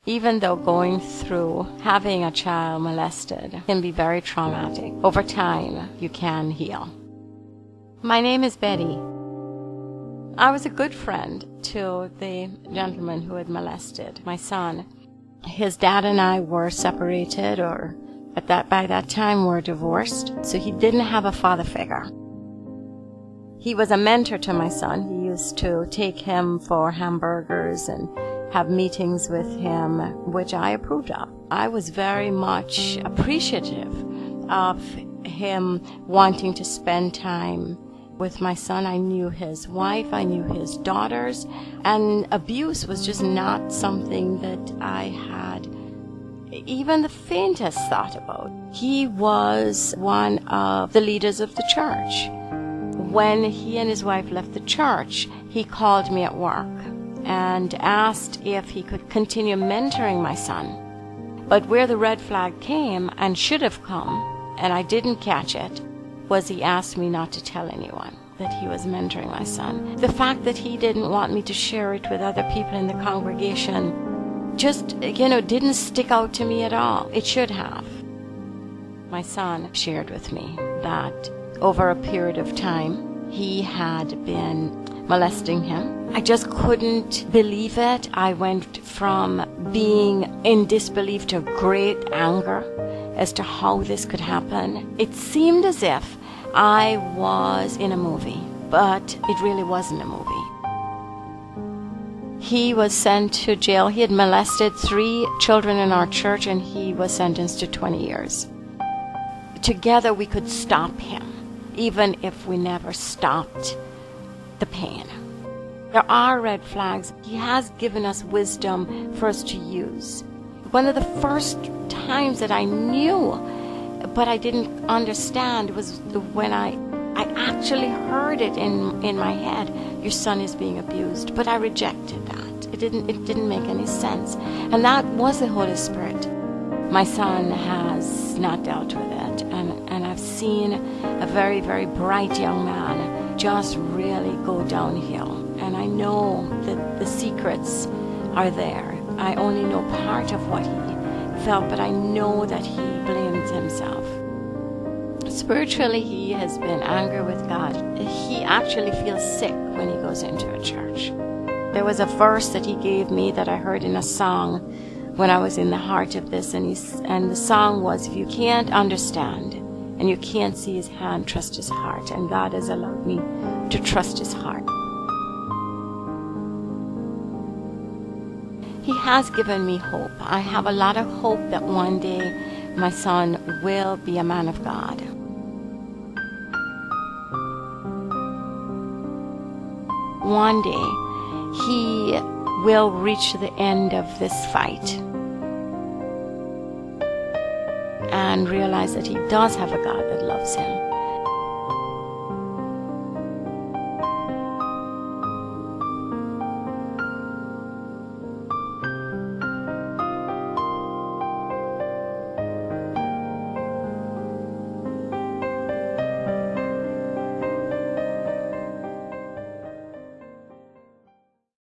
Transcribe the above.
Even though going through having a child molested can be very traumatic, over time you can heal. My name is Betty. I was a good friend to the gentleman who had molested my son. His dad and I were separated, or by that time were divorced, so he didn't have a father figure. He was a mentor to my son. He used to take him for hamburgers and have meetings with him, which I approved of. I was very much appreciative of him wanting to spend time with my son. I knew his wife, I knew his daughters, and abuse was just not something that I had even the faintest thought about. He was one of the leaders of the church. When he and his wife left the church, he called me at work and asked if he could continue mentoring my son. But where the red flag came, and should have come, and I didn't catch it, was he asked me not to tell anyone that he was mentoring my son. The fact that he didn't want me to share it with other people in the congregation just, didn't stick out to me at all. It should have. My son shared with me that over a period of time, he had been molesting him. I just couldn't believe it. I went from being in disbelief to great anger as to how this could happen. It seemed as if I was in a movie, but it really wasn't a movie. He was sent to jail. He had molested 3 children in our church, and he was sentenced to 20 years. Together we could stop him, even if we never stopped the pain. There are red flags. He has given us wisdom for us to use. One of the first times that I knew, but I didn't understand, was when I actually heard it in my head, your son is being abused. But I rejected that. It didn't make any sense. And that was the Holy Spirit. My son has not dealt with it, and I've seen a very, very bright young man just really go downhill. And I know that the secrets are there. I only know part of what he felt, but I know that he blames himself. Spiritually, he has been angry with God. He actually feels sick when he goes into a church. There was a verse that he gave me that I heard in a song when I was in the heart of this, and the song was, if you can't understand and you can't see his hand, trust his heart. And God has allowed me to trust his heart. He has given me hope. I have a lot of hope that one day my son will be a man of God. One day he will reach the end of this fight and realize that he does have a God that loves him.